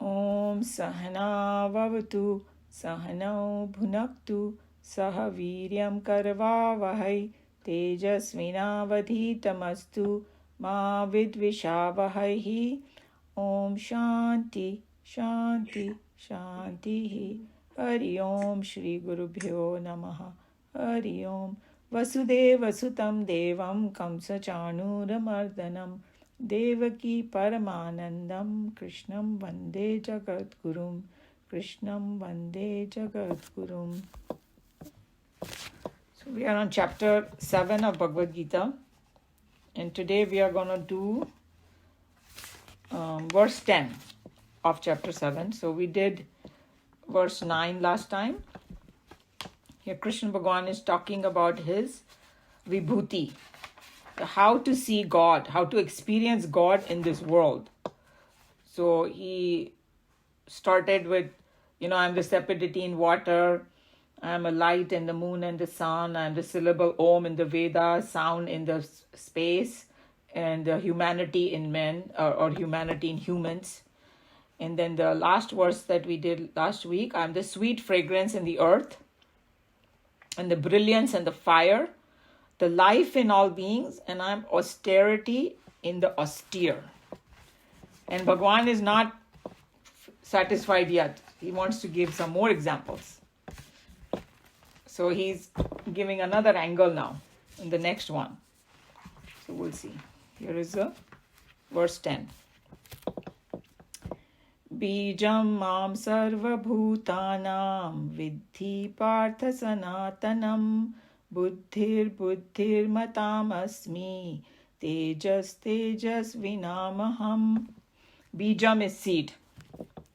Om Sahana Vavatu Sahanau Bhunaktu Saha Viryam Karvavahai Tejasvinavadhitamastu Ma Vidvishavahai. Om Shanti Shanti Shanti. Hari Om Shri Gurubhyo Namaha. Hari Om. Vasudeva Sutam Devam Kamsa Chanuramardanam Devaki Paramanandam Krishnam Vande Jagadgurum. Krishnam Vande Jagadgurum. So we are on chapter 7 of Bhagavad Gita, and today we are going to do verse 10 of chapter 7. So we did verse 9 last time. Here Krishna Bhagavan is talking about his vibhuti, how to see God, how to experience God in this world. So he started with, I'm the sapidity in water, I'm a light in the moon and the sun, I'm the syllable Om in the Vedas, sound in the space, and humanity in men, or humanity in humans. And then the last verse that we did last week, I'm the sweet fragrance in the earth, and the brilliance and the fire, the life in all beings, and I'm austerity in the austere. And Bhagwan is not satisfied yet. He wants to give some more examples. So he's giving another angle now in the next one. So we'll see. Here is verse 10. Bijam mam sarva bhutanam vidhi partha sanatanam buddhir matam asmi tejas vinamaham. Bijam is seed.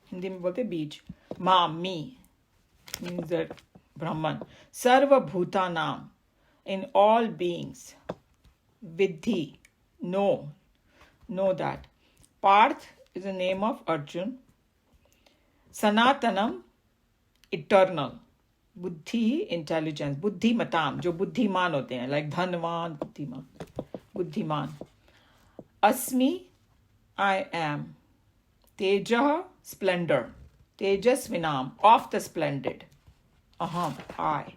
Hindi mein bolte bij. Mam, me, means that Brahman. Sarva bhutanam, in all beings. Vidhi, know that. Parth is the name of Arjun. Sanatanam, eternal. Buddhi, intelligence. Buddhi matam, jo buddhiman hote hain, like dhanvan, buddhiman. Asmi, I am. Teja, splendor. Tejasvinam, of the splendid. Aham, I.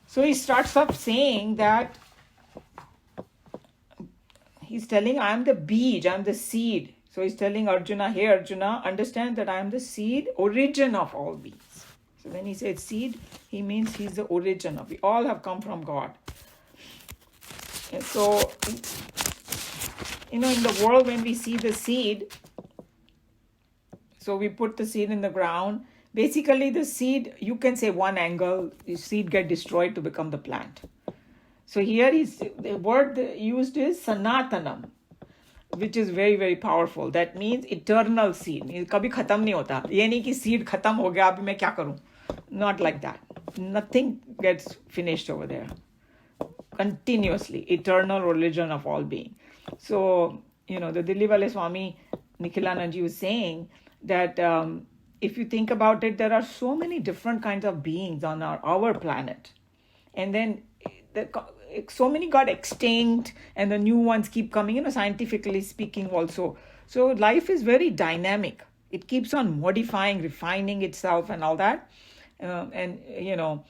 So he starts up saying that he's telling, I am the bij, I am the seed. So he's telling Arjuna, hey Arjuna, understand that I am the seed, origin of all beings. So when he says seed, he means he's the origin of. We all have come from God. And so, in the world when we see the seed, so we put the seed in the ground. Basically the seed, you can say one angle, the seed get destroyed to become the plant. So here the word used is sanatanam, which is very, very powerful. That means eternal seed. Kabhi khatam nahi hota. Ye nahi ki seed khatam ho gaya, abhi main kya karu? Not like that. Nothing gets finished over there. Continuously, eternal religion of all being. So, the Dilli Wale Swami Nikhilananji was saying that if you think about it, there are so many different kinds of beings on our planet. And then so many got extinct and the new ones keep coming, scientifically speaking also. So life is very dynamic. It keeps on modifying, refining itself and all that. In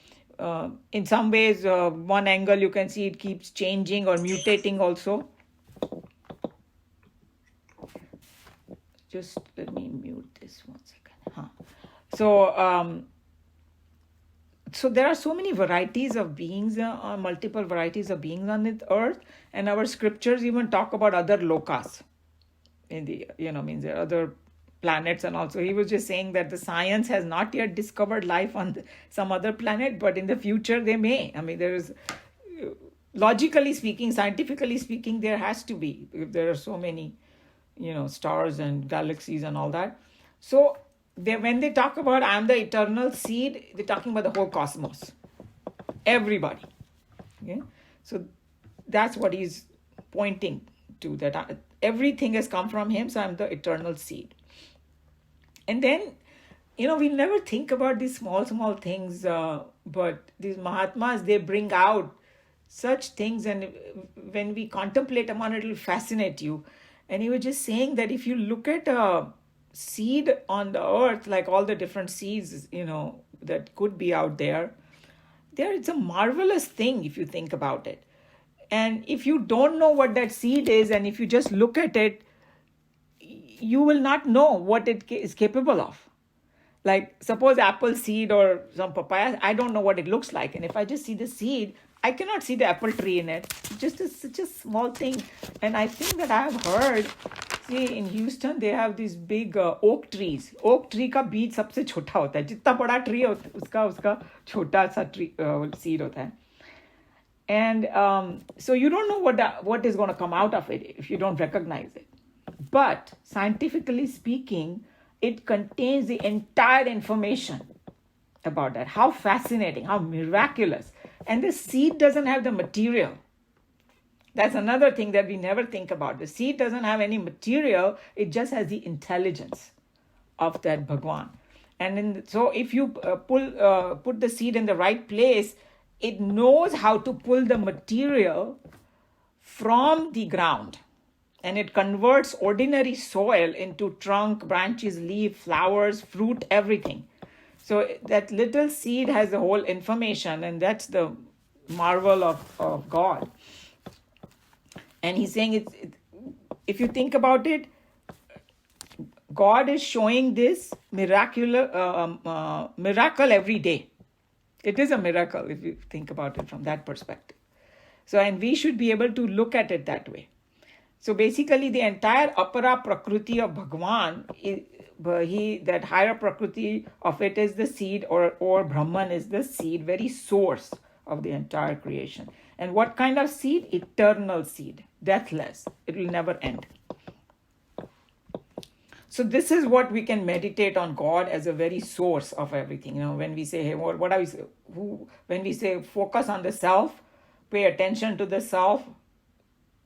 some ways, one angle you can see it keeps changing or mutating also. Just let me mute this 1 second. So there are so many varieties of beings, multiple varieties of beings on this earth, and our scriptures even talk about other lokas in the, means there are other planets. And also he was just saying that the science has not yet discovered life on some other planet, but in the future they may. I mean, there is, logically speaking, scientifically speaking, there has to be, if there are so many, stars and galaxies and all that. So when they talk about I'm the eternal seed, they're talking about the whole cosmos. Everybody. Okay? So that's what he's pointing to, that everything has come from him, so I'm the eternal seed. And then, we never think about these small things, but these Mahatmas, they bring out such things, and when we contemplate upon it, it will fascinate you. And he was just saying that if you look at a seed on the earth, like all the different seeds, that could be out there, it's a marvelous thing if you think about it. And if you don't know what that seed is, and if you just look at it, you will not know what it is capable of. Like, suppose apple seed or some papaya, I don't know what it looks like. And if I just see the seed, I cannot see the apple tree in it. It's such a small thing. And I think that I have heard, see, in Houston, they have these big oak trees. Oak tree का बीज सबसे छोटा होता है. जितना बड़ा tree होता है, उसका छोटा सा tree seed होता है. And so you don't know what is going to come out of it if you don't recognize it. But scientifically speaking, it contains the entire information about that. How fascinating, how miraculous. And the seed doesn't have the material. That's another thing that we never think about. The seed doesn't have any material. It just has the intelligence of that Bhagwan. And so if you put the seed in the right place, it knows how to pull the material from the ground. And it converts ordinary soil into trunk, branches, leaf, flowers, fruit, everything. So that little seed has the whole information, and that's the marvel of God. And he's saying, if you think about it, God is showing this miracle every day. It is a miracle if you think about it from that perspective. So, and we should be able to look at it that way. So basically, the entire apara prakriti of Bhagwan, that higher prakriti of it is the seed, or Brahman is the seed, very source of the entire creation. And what kind of seed? Eternal seed, deathless. It will never end. So this is what we can meditate on God as a very source of everything. When we say, hey, what are we? When we say focus on the self, pay attention to the self.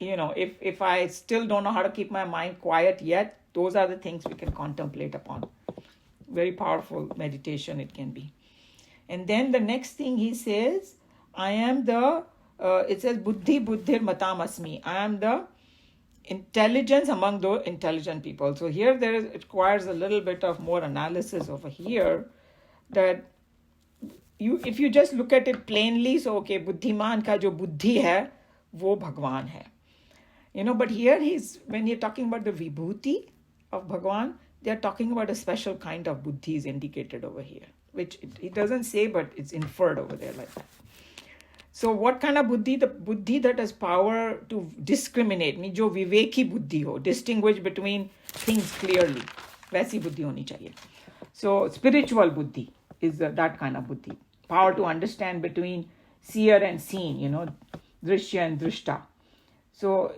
If I still don't know how to keep my mind quiet yet, those are the things we can contemplate upon. Very powerful meditation it can be. And then the next thing he says, I am it says, Buddhi Buddhir Matam Asmi. I am the intelligence among those intelligent people. So here it requires a little bit of more analysis over here, that if you just look at it plainly, so okay, Buddhiman ka jo buddhi hai, wo Bhagwan hai. But here when you're talking about the vibhuti of Bhagwan, they're talking about a special kind of buddhi is indicated over here, which it doesn't say, but it's inferred over there like that. So what kind of buddhi? The buddhi that has power to discriminate, means jo viveki buddhi ho, distinguish between things clearly. Vaisi buddhi honi chahiye. So spiritual buddhi is that kind of buddhi. Power to understand between seer and seen, drishya and drishta. So,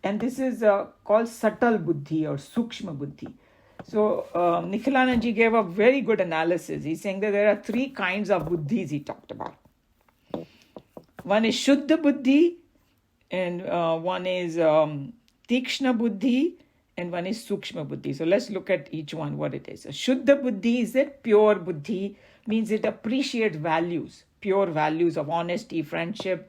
and this is called subtle buddhi or sukshma buddhi. So Nikhilanand gave a very good analysis. He's saying that there are three kinds of buddhis he talked about. One is Shuddha Buddhi, and one is Tikshna Buddhi, and one is Sukshma Buddhi. So let's look at each one, what it is. So Shuddha Buddhi is a pure Buddhi, means it appreciates values, pure values of honesty, friendship,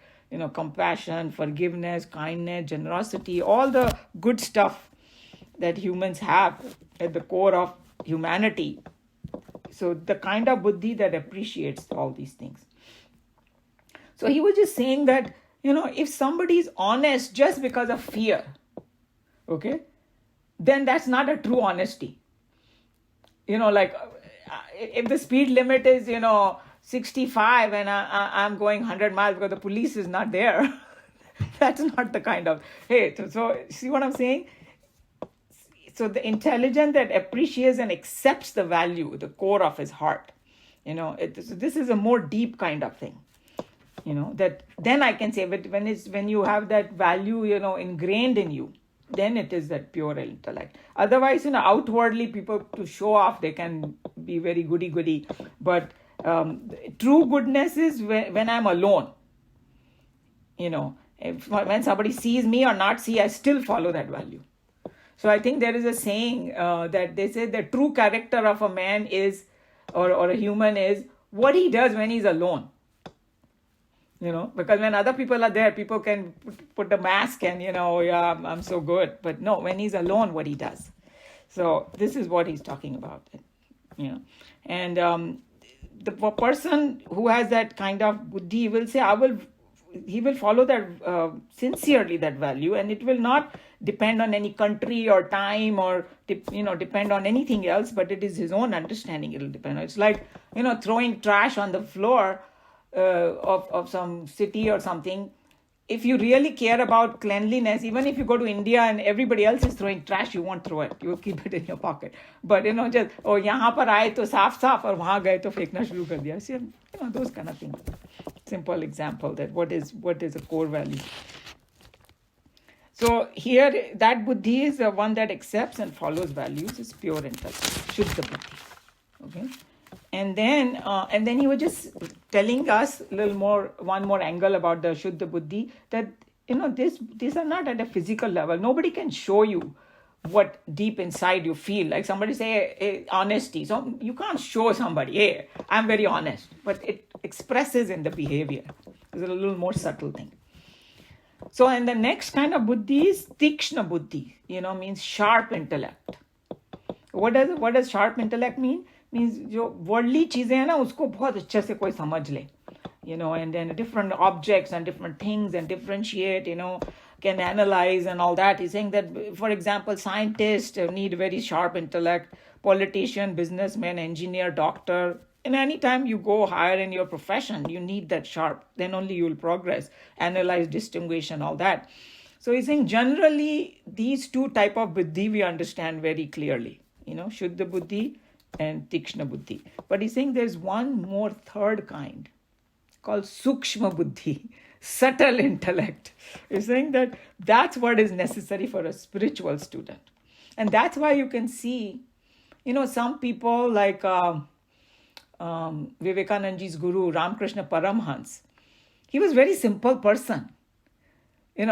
compassion, forgiveness, kindness, generosity, all the good stuff that humans have at the core of humanity. So the kind of Buddhi that appreciates all these things. So he was just saying that, if somebody is honest just because of fear, okay, then that's not a true honesty. Like if the speed limit is, 65 and I'm going 100 miles because the police is not there, that's not the kind of, hey, so see what I'm saying? So the intelligent that appreciates and accepts the value, the core of his heart, this is a more deep kind of thing. That then I can say, but when you have that value, ingrained in you, then it is that pure intellect. Otherwise, outwardly people to show off, they can be very goody-goody. But true goodness is when I'm alone. When somebody sees me or not see, I still follow that value. So I think there is a saying that they say the true character of a man is, or a human is, what he does when he's alone. Because when other people are there, people can put the mask and, yeah, I'm so good. But no, when he's alone, what he does. So this is what he's talking about, And the person who has that kind of buddhi will say, he will follow that sincerely, that value, and it will not depend on any country or time or depend on anything else, but it is his own understanding. It will depend on. It's like throwing trash on the floor of some city or something. If you really care about cleanliness, even if you go to India and everybody else is throwing trash, you won't throw it. You will keep it in your pocket. But just यहाँ पर आए तो साफ और वहाँ गए तो फेंकना शुरू कर दिया. So, those kind of things. Simple example that what is a core value. So here that buddhi is the one that accepts and follows values, is pure intellect, shuddha buddhi. Okay. And then he was just telling us one more angle about the Shuddha Buddhi, that these are not at a physical level. Nobody can show you what deep inside you feel. Like somebody say, hey, honesty. So you can't show somebody, hey, I'm very honest, but it expresses in the behavior. It's a little more subtle thing. So, and the next kind of buddhi is tikshna buddhi, means sharp intellect. What does sharp intellect mean? Means जो worldly चीजें हैं ना उसको बहुत अच्छे से कोई समझ ले, and then different objects and different things and differentiate, can analyze and all that. He's saying that, for example, scientists need very sharp intellect, politician, businessman, engineer, doctor. And anytime you go higher in your profession, you need that sharp. Then only you will progress, analyze, distinguish, and all that. So he's saying generally these two type of buddhi we understand very clearly, Shuddha buddhi and tikshna buddhi. But he's saying there's one more third kind called sukshma buddhi, subtle intellect. He's saying that that's what is necessary for a spiritual student. And that's why you can see, some people like Vivekanandaji's guru, Ramakrishna Paramhans. He was a very simple person.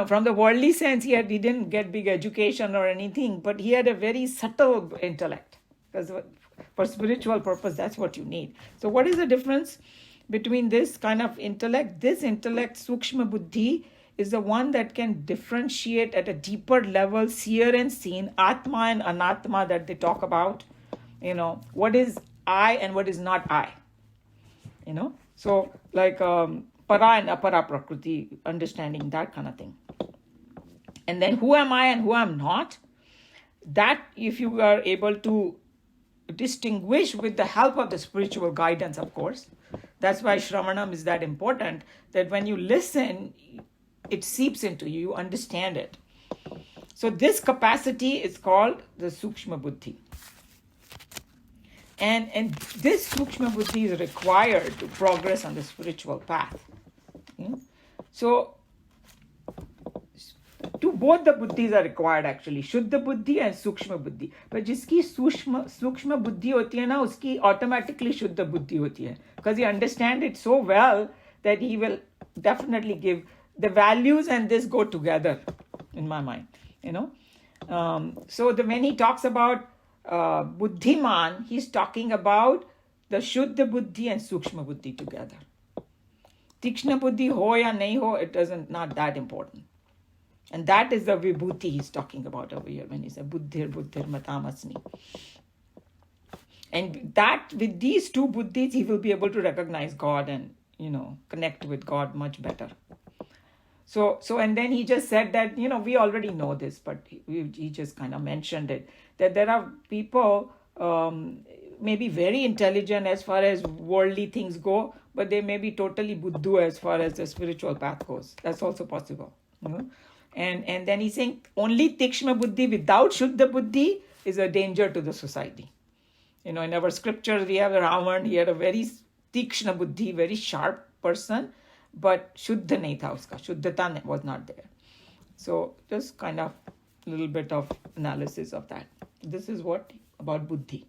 From the worldly sense, he didn't get big education or anything, but he had a very subtle intellect. Because for spiritual purpose, that's what you need. So what is the difference between this kind of intellect? This intellect, sukshma buddhi, is the one that can differentiate at a deeper level, seer and seen, atma and anatma that they talk about. What is I and what is not I. So like para and apara prakriti, understanding that kind of thing. And then who am I and who I'm not, that if you are able to distinguish with the help of the spiritual guidance, of course. That's why Shravanam is that important, that when you listen, it seeps into you, you understand it. So this capacity is called the Sukshma Buddhi. And this Sukshma Buddhi is required to progress on the spiritual path. So to both the buddhis are required actually, Shuddha Buddhi and Sukshma Buddhi. But जिसकी Sukshma Buddhi होती है ना, उसकी automatically Shuddha Buddhi होती है. Because he understands it so well that he will definitely give the values, and this go together in my mind. So when he talks about Buddhiman, he's talking about the Shuddha Buddhi and Sukshma Buddhi together. Tikshna Buddhi ho ya nahi ho, it doesn't, not that important. And that is the vibhuti he's talking about over here when he says buddhir matamasmi. And that with these two buddhis, he will be able to recognize God and, connect with God much better. So and then he just said that, we already know this, but he just kind of mentioned it, that there are people maybe very intelligent as far as worldly things go, but they may be totally buddhu as far as the spiritual path goes. That's also possible. And then he's saying only tikshma buddhi without shuddha buddhi is a danger to the society. In our scriptures, we have Ravan, he had a very tikshna buddhi, very sharp person, but shuddha nahi tha uska, shuddhata was not there. So just kind of a little bit of analysis of that. This is what about buddhi.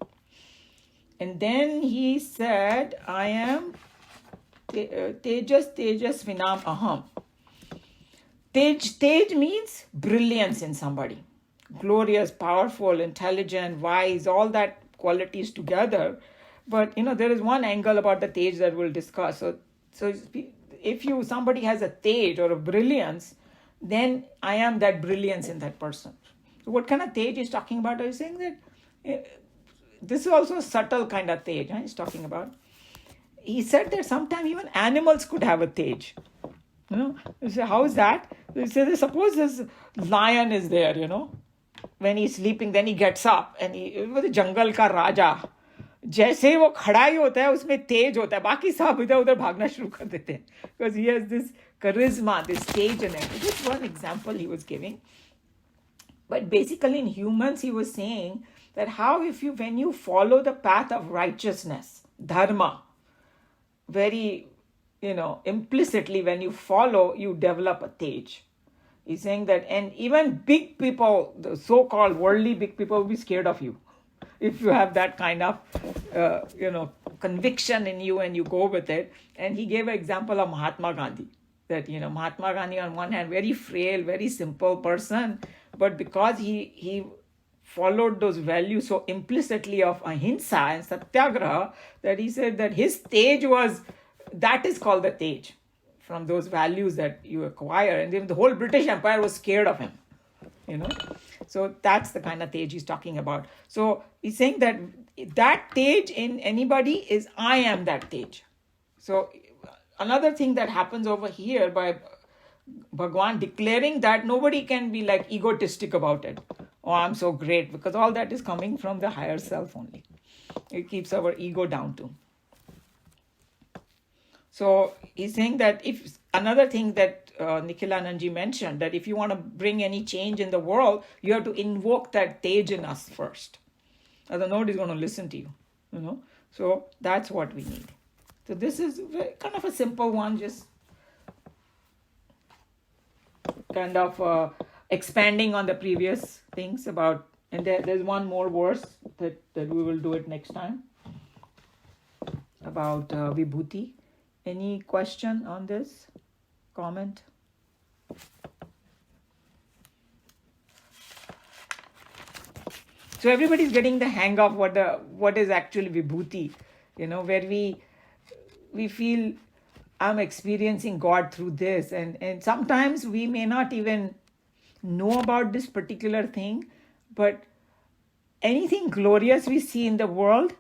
And then he said, I am tejas vinam aham. Tej means brilliance in somebody. Glorious, powerful, intelligent, wise, all that qualities together. But, there is one angle about the Tej that we'll discuss. So if somebody has a tej or a brilliance, then I am that brilliance in that person. So what kind of tej is talking about? Are you saying that this is also a subtle kind of tej he's talking about? He said that sometimes even animals could have a tej. You say, how is that? He said, suppose this lion is there, when he's sleeping, then he gets up and वो तो जंगल का राजा, जैसे ही वो खड़ा ही होता है उसमें तेज होता है, बाकी सब इधर उधर भागना शुरू कर देते हैं, because he has this charisma, this stage in it. This is one example he was giving. But basically in humans he was saying that how when you follow the path of righteousness, dharma, very implicitly when you follow, you develop a tej. He's saying that, and even big people, the so-called worldly big people, will be scared of you if you have that kind of conviction in you and you go with it. And he gave an example of Mahatma Gandhi, that Mahatma Gandhi on one hand very frail, very simple person, but because he followed those values so implicitly of ahimsa and satyagraha, that he said that his tej was, that is called the tej, from those values that you acquire. And then the whole British Empire was scared of him, So that's the kind of tej he's talking about. So he's saying that tej in anybody is, I am that tej. So another thing that happens over here by Bhagwan declaring that nobody can be like egotistic about it. Oh, I'm so great, because all that is coming from the higher self only. It keeps our ego down too. So he's saying that if another thing that Nikhilanandji mentioned, that if you want to bring any change in the world, you have to invoke that tej in us first. Otherwise, nobody's going to listen to you, So that's what we need. So this is kind of a simple one, just kind of expanding on the previous things about, and there's one more verse that we will do it next time about Vibhuti. Any question on this? Comment? So everybody's getting the hang of what is actually Vibhuti, where we feel I'm experiencing God through this, and sometimes we may not even know about this particular thing, but anything glorious we see in the world,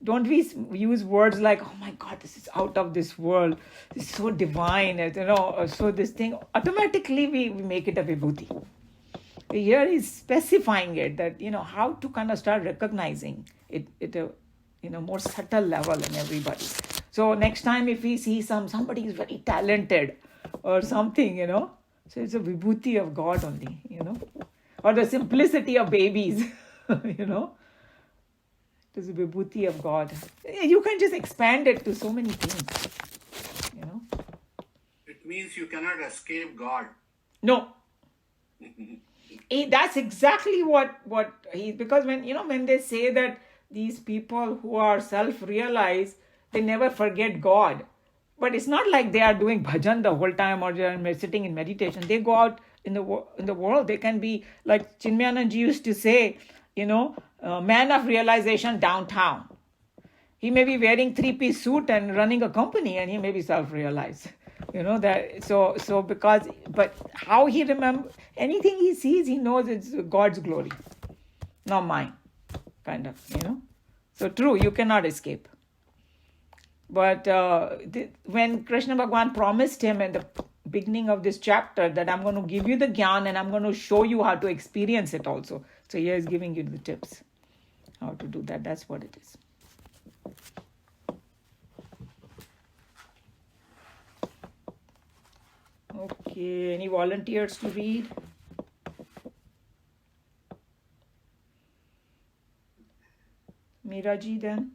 don't we use words like, oh my God, this is out of this world, this is so divine, so this thing, automatically we make it a vibhuti. Here he's specifying it, that, how to kind of start recognizing it at a more subtle level in everybody. So next time if we see somebody is very talented or something, so it's a vibhuti of God only, or the simplicity of babies, It is a vibhuti of God. You can just expand it to so many things, It means you cannot escape God. No. That's exactly what because when they say that these people who are self-realized, they never forget God. But it's not like they are doing bhajan the whole time or they are sitting in meditation. They go out in the world. They can be, like Chinmayananji used to say, man of realization downtown. He may be wearing 3-piece suit and running a company, and he may be self-realized. That so because, but how he remembers anything he sees, he knows it's God's glory, not mine, kind of, So true, you cannot escape. But when Krishna Bhagwan promised him in the beginning of this chapter that I'm going to give you the gyan and I'm going to show you how to experience it also. So here is giving you the tips how to do that. That's what it is. Okay, any volunteers to read? Meeraji then?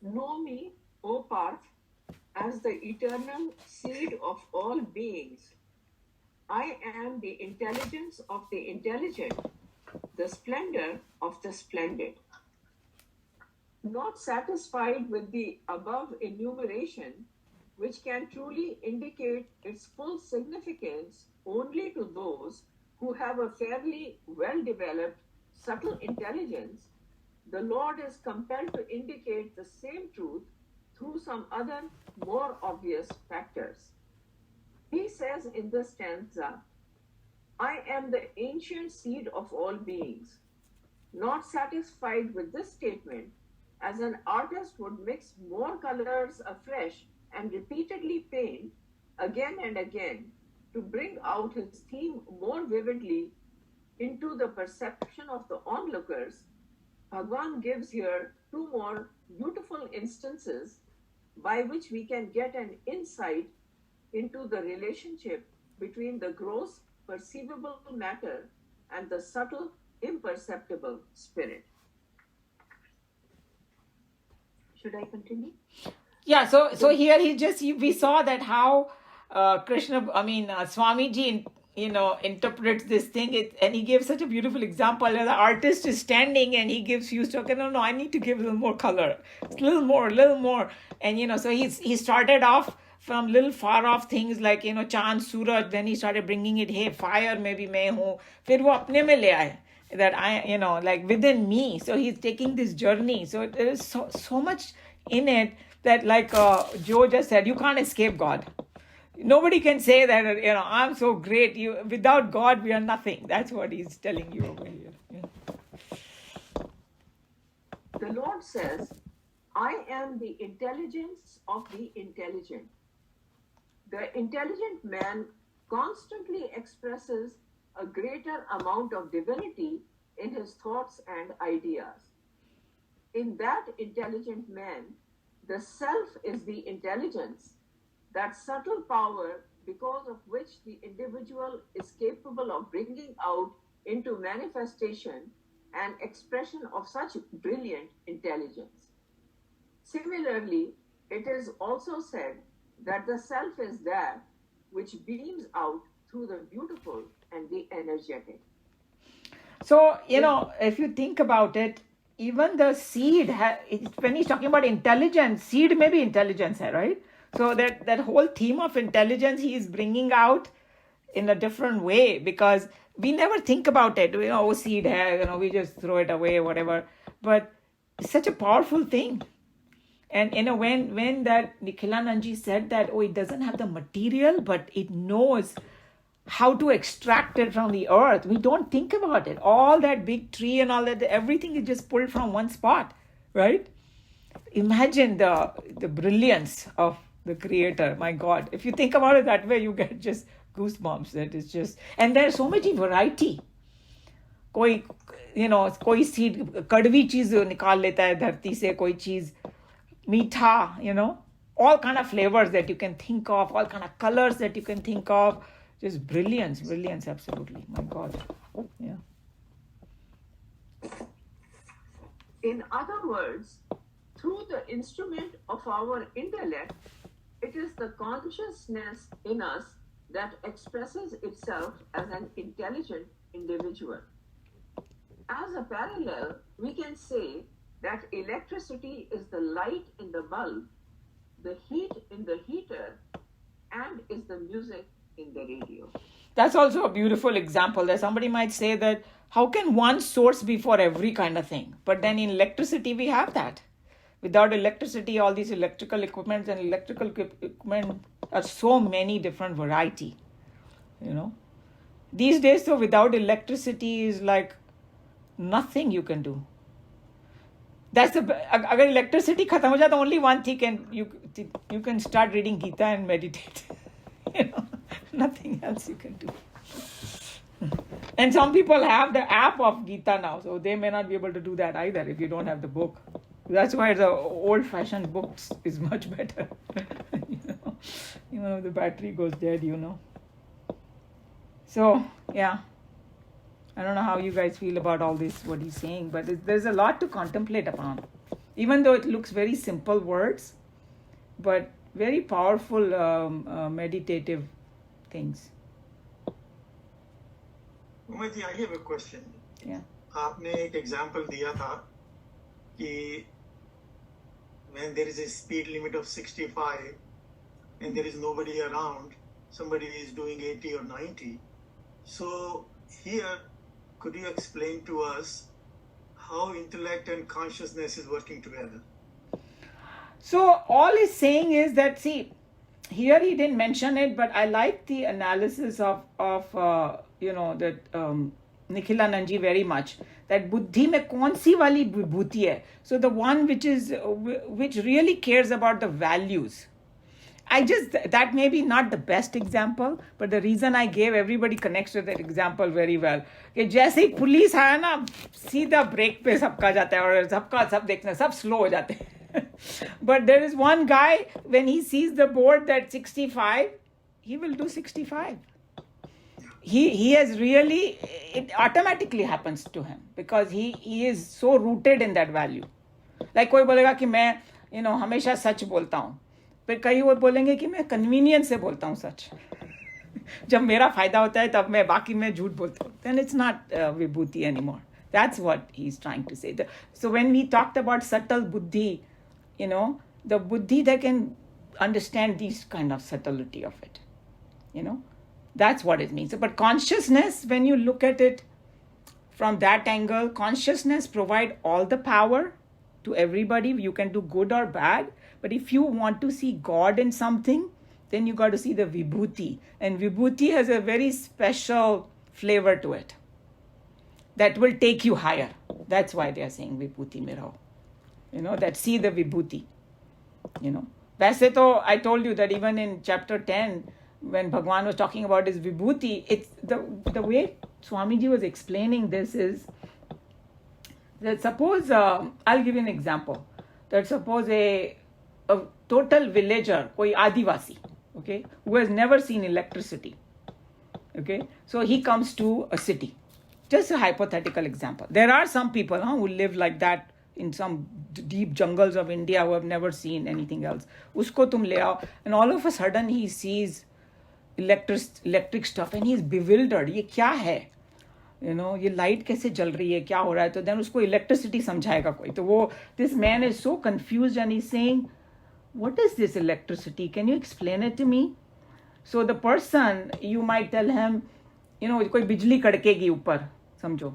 Know me, O Parth, as the eternal seed of all beings. I am the intelligence of the intelligent, the splendor of the splendid. Not satisfied with the above enumeration, which can truly indicate its full significance only to those who have a fairly well-developed subtle intelligence, the Lord is compelled to indicate the same truth through some other more obvious factors. He says in this stanza, I am the ancient seed of all beings. Not satisfied with this statement, as an artist would mix more colors afresh and repeatedly paint again and again to bring out his theme more vividly into the perception of the onlookers, Bhagwan gives here two more beautiful instances by which we can get an insight into the relationship between the gross perceivable matter and the subtle imperceptible spirit. Should I continue? Yeah, so here we saw that how Swamiji interprets this thing, and he gives such a beautiful example. The artist is standing and he gives you okay, no, I need to give a little more color, a little more, and so he started off from little far off things like Chand, Suraj. Then he started bringing it, hey, fire, maybe मैं हूँ, फिर वो अपने में ले आए that I like within me. So he's taking this journey. So there is so much in it that, like Joe just said, you can't escape God. Nobody can say that I'm so great. Without God we are nothing. That's what he's telling you over here. Yeah. The Lord says, I am the intelligence of the intelligent. The intelligent man constantly expresses a greater amount of divinity in his thoughts and ideas. In that intelligent man, the self is the intelligence, that subtle power because of which the individual is capable of bringing out into manifestation an expression of such brilliant intelligence. Similarly, it is also said that the self is that which beams out through the beautiful and the energetic. So, if you think about it, even the seed, when he's talking about intelligence, seed may be intelligence, right? So that whole theme of intelligence he is bringing out in a different way, because we never think about it. Seed hai, we just throw it away, whatever. But it's such a powerful thing. And when that Nikhilanandji said that, it doesn't have the material, but it knows how to extract it from the earth. We don't think about it. All that big tree and all that, everything is just pulled from one spot, right? Imagine the brilliance of the Creator. My God, if you think about it that way, you get just goosebumps. That is just, and there's so much variety. कोई seed कड़वी चीज निकाल लेता है धरती से, कोई चीज मीठा, all kind of flavors that you can think of, all kind of colors that you can think of. Just brilliance, absolutely. My God. Yeah. In other words, through the instrument of our intellect, it is the consciousness in us that expresses itself as an intelligent individual. As a parallel, we can say that electricity is the light in the bulb, the heat in the heater, and is the music in the radio. That's also a beautiful example. That somebody might say that how can one source be for every kind of thing? But then in electricity we have that. Without electricity, all these electrical equipments and electrical equipment are so many different variety. These days, so without electricity is like nothing you can do. That's agar electricity khatam ho jata, only one thing you can start reading Geeta and meditate. Nothing else you can do. And some people have the app of Geeta now, so they may not be able to do that either if you don't have the book. That's why the old-fashioned books is much better. Even if the battery goes dead, So, yeah. I don't know how you guys feel about all this, what he's saying, but there's a lot to contemplate upon. Even though it looks very simple words, but very powerful meditative things. Umaji, I have a question. Yeah. आपने एक example दिया था कि when there is a speed limit of 65 and there is nobody around, somebody is doing 80 or 90. So here could you explain to us how intellect and consciousness is working together? So all he's saying is that, see, here he didn't mention it, but I like the analysis of that Nikhilanand ji very much. That buddhi mein kaun si wali vibhuti hai? So the one which really cares about the values. That may be not the best example, but the reason I gave, everybody connects with that example very well. कि जैसे ही police आया ना, सीधा break पे सबका जाता है और सब देखना, सब स्लो हो जाते हैं. But there is one guy, when he sees the board that 65, he will do 65. He has really, it automatically happens to him because he is so rooted in that value. Like कोई बोलेगा कि मैं हमेशा सच बोलता हूँ, फिर कई वो बोलेंगे कि मैं कन्वीनियंस से बोलता हूँ सच. जब मेरा फायदा होता है तब मैं बाकी में झूठ बोलता हूँ. Then it's not vibhuti anymore. That's what he's trying to say. So when we talked about subtle buddhi, the buddhi that can understand these kind of subtlety of it. That's what it means. But consciousness, when you look at it from that angle, consciousness provide all the power to everybody. You can do good or bad. But if you want to see God in something, then you got to see the vibhuti. And vibhuti has a very special flavor to it that will take you higher. That's why they are saying vibhuti miraho. That see the vibhuti. वैसे तो I told you that even in chapter 10, when Bhagwan was talking about his vibhuti, it's the way Swamiji was explaining this is that suppose, I'll give you an example, that suppose a total villager, koi adivasi, okay, who has never seen electricity, okay, so he comes to a city. Just a hypothetical example. There are some people who live like that in some deep jungles of India who have never seen anything else. Usko tum le aao, and all of a sudden he sees electric stuff and he's bewildered. ये क्या है? ये light कैसे जल रही है, क्या हो रहा है? तो then उसको electricity समझाएगा कोई. तो वो, this man is so confused and he's saying, what is this electricity? Can you explain it to me? So the person, you might tell him, कोई बिजली कड़केगी ऊपर, समझो.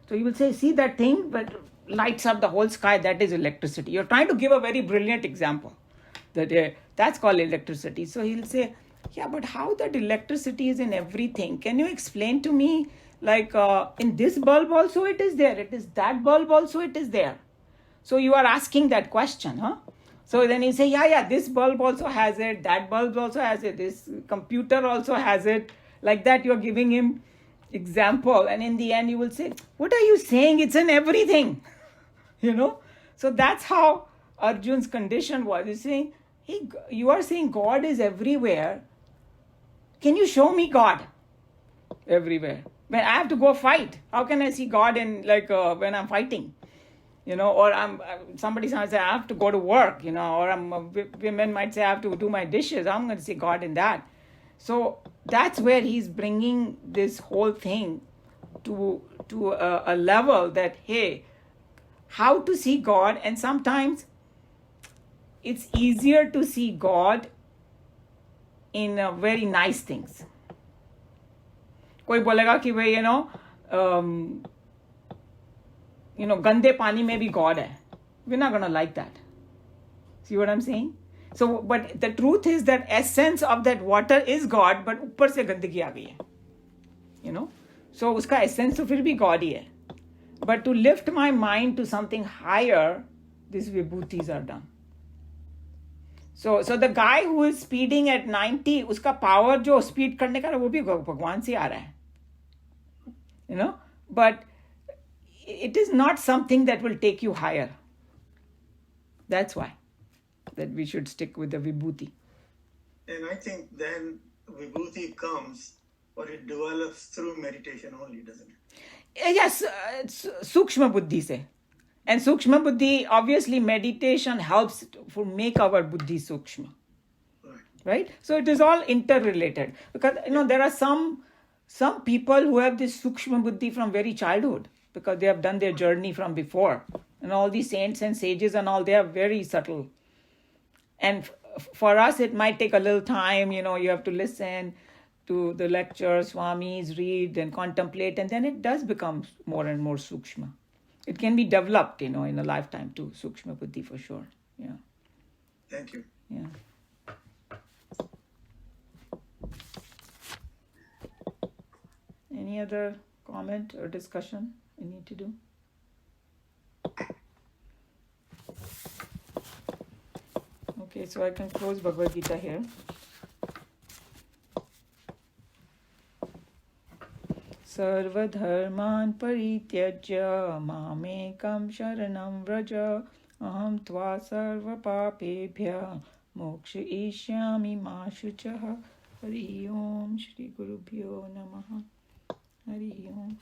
So you will say, see that thing that lights up the whole sky, that is electricity. You're trying to give a very brilliant example. That's called electricity. So he'll say, yeah, but how that electricity is in everything? Can you explain to me, like in this bulb also it is there, it is that bulb also it is there. So you are asking that question, So then you say, yeah, this bulb also has it, that bulb also has it, this computer also has it. Like that you're giving him example. And in the end you will say, what are you saying? It's in everything. So that's how Arjun's condition was. He's saying, hey, you are saying God is everywhere. Can you show me God everywhere? When I have to go fight, how can I see God in when I'm fighting? Or somebody might say I have to go to work, or women might say I have to do my dishes. I'm going to see God in that. So that's where he's bringing this whole thing to a level that, hey, how to see God, and sometimes it's easier to see God in very nice things. कोई बोलेगा कि भाई गंदे पानी में भी God है. We're not gonna like that. See what I'm saying? So, but the truth is that essence of that water is God, but ऊपर से गंदगी आ गई है. So उसका essence तो फिर भी God ही है. But to lift my mind to something higher, these vibhutis are done. So the guy who is speeding at 90, उसका power जो speed करने का वो भी भगवान से आ रहा है. But it is not something that will take you higher. That's why that we should stick with the vibhuti. And I think then vibhuti comes, or it develops through meditation only, doesn't it? Yes, sukshma buddhi se. And sukshma buddhi, obviously meditation helps to make our buddhi sukshma. Right? So it is all interrelated. Because, there are some people who have this sukshma buddhi from very childhood, because they have done their journey from before. And all these saints and sages and all, they are very subtle. And for us, it might take a little time, you have to listen. to the lectures, Swamis, read and contemplate, and then it does become more and more sukshma. It can be developed, in a lifetime too, sukshma buddhi for sure. Yeah. Thank you. Yeah. Any other comment or discussion we need to do? Okay, so I can close Bhagavad Gita here. Sarvadharman parityajya mamekam sharanam vraja aham tva sarva papebhya mokshayishyami ma shuchah. Hari Om Shri Gurubhyo Namaha. Hari Om.